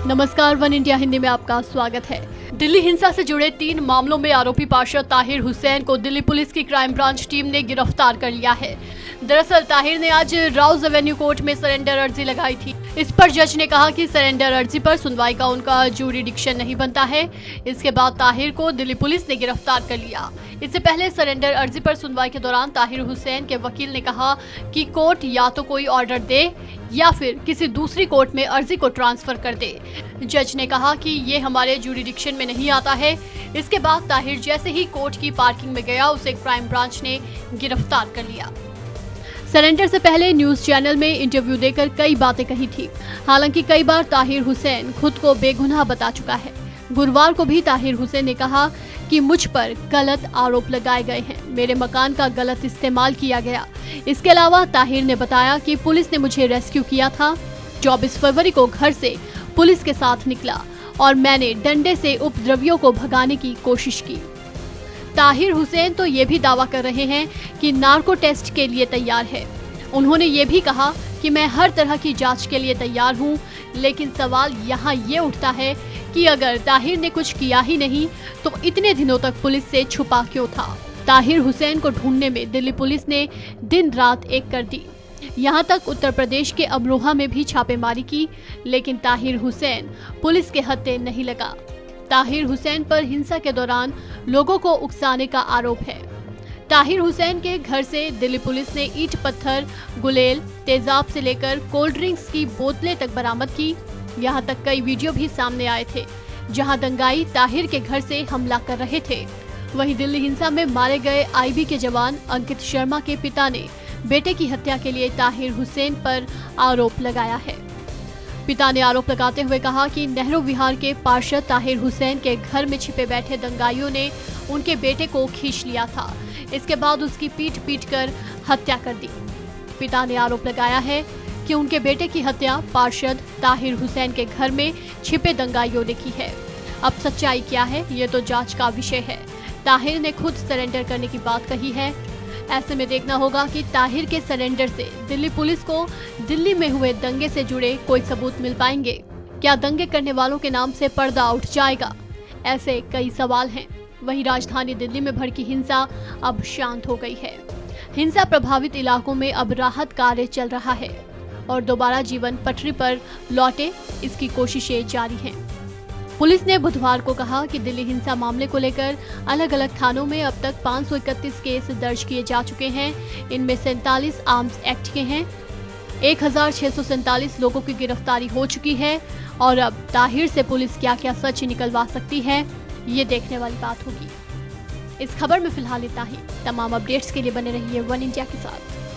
नमस्कार, one India Hindi में आपका स्वागत है। दिल्ली हिंसा से जुड़े 3 मामलों में आरोपी पार्षद ताहिर हुसैन को दिल्ली पुलिस की क्राइम ब्रांच टीम ने गिरफ्तार कर लिया है। दरअसल ताहिर ने आज राउज एवेन्यू कोर्ट में सरेंडर अर्जी लगाई थी। इस पर जज ने कहा कि सरेंडर अर्जी पर सुनवाई का उनका ज्यूरिडिक्शन नहीं बनता है। इसके बाद ताहिर को दिल्ली पुलिस ने गिरफ्तार कर लिया। इससे पहले सरेंडर अर्जी पर सुनवाई के दौरान ताहिर हुसैन के वकील ने कहा कि कोर्ट या तो कोई ऑर्डर दे या फिर किसी दूसरी कोर्ट में अर्जी को ट्रांसफर कर दे। जज ने कहा कि ये हमारे ज्यूरिडिक्शन में नहीं आता है। इसके बाद ताहिर जैसे ही कोर्ट की पार्किंग में गया, उसे क्राइम ब्रांच ने गिरफ्तार कर लिया। सरेंडर से पहले न्यूज चैनल में इंटरव्यू देकर कई बातें कही थी। हालांकि कई बार ताहिर हुसैन खुद को बेगुनाह बता चुका है। गुरुवार को भी ताहिर हुसैन ने कहा कि मुझ पर गलत आरोप लगाए गए हैं, मेरे मकान का गलत इस्तेमाल किया गया। इसके अलावा ताहिर ने बताया कि पुलिस ने मुझे रेस्क्यू किया था। 24 फरवरी को घर से पुलिस के साथ निकला और मैंने डंडे से उपद्रवियों को भगाने की कोशिश की। ताहिर हुसैन तो ये भी दावा कर रहे हैं कि नार्को टेस्ट के लिए तैयार है। उन्होंने ये भी कहा कि मैं हर तरह की जांच के लिए तैयार हूं, लेकिन सवाल यहाँ ये उठता है कि अगर ताहिर ने कुछ किया ही नहीं तो इतने दिनों तक पुलिस से छुपा क्यों था। ताहिर हुसैन को ढूंढने में दिल्ली पुलिस ने दिन रात एक कर दी। यहाँ तक उत्तर प्रदेश के अमरोहा में भी छापेमारी की, लेकिन ताहिर हुसैन पुलिस के हत्थे नहीं लगा। ताहिर हुसैन पर हिंसा के दौरान लोगों को उकसाने का आरोप है। ताहिर हुसैन के घर से दिल्ली पुलिस ने ईंट पत्थर, गुलेल, तेजाब से लेकर कोल्ड ड्रिंक्स की बोतलें तक बरामद की। यहाँ तक कई वीडियो भी सामने आए थे जहां दंगाई ताहिर के घर से हमला कर रहे थे। वहीं दिल्ली हिंसा में मारे गए आईबी के जवान अंकित शर्मा के पिता ने बेटे की हत्या के लिए ताहिर हुसैन पर आरोप लगाया है। पिता ने आरोप लगाते हुए कहा कि नेहरू विहार के पार्षद ताहिर हुसैन के घर में छिपे बैठे दंगाइयों ने उनके बेटे को खींच लिया था। इसके बाद उसकी पीट कर हत्या कर दी। पिता ने आरोप लगाया है कि उनके बेटे की हत्या पार्षद ताहिर हुसैन के घर में छिपे दंगाइयों ने की है। अब सच्चाई क्या है, ये तो जांच का विषय है। ताहिर ने खुद सरेंडर करने की बात कही है। ऐसे में देखना होगा कि ताहिर के सरेंडर से दिल्ली पुलिस को दिल्ली में हुए दंगे से जुड़े कोई सबूत मिल पाएंगे। क्या दंगे करने वालों के नाम से पर्दा उठ जाएगा? ऐसे कई सवाल हैं। वहीं राजधानी दिल्ली में भड़की हिंसा अब शांत हो गई है। हिंसा प्रभावित इलाकों में अब राहत कार्य चल रहा है और दोबारा जीवन पटरी पर लौटे, इसकी कोशिशें जारी हैं। पुलिस ने बुधवार को कहा कि दिल्ली हिंसा मामले को लेकर अलग अलग थानों में अब तक 531 केस दर्ज किए जा चुके हैं। इनमें 47 आर्म्स एक्ट के हैं। 1647 लोगों की गिरफ्तारी हो चुकी है और अब ताहिर से पुलिस क्या क्या सच निकलवा सकती है, ये देखने वाली बात होगी। इस खबर में फिलहाल इतना ही। तमाम अपडेट्स के लिए बने रहिए वन इंडिया के साथ।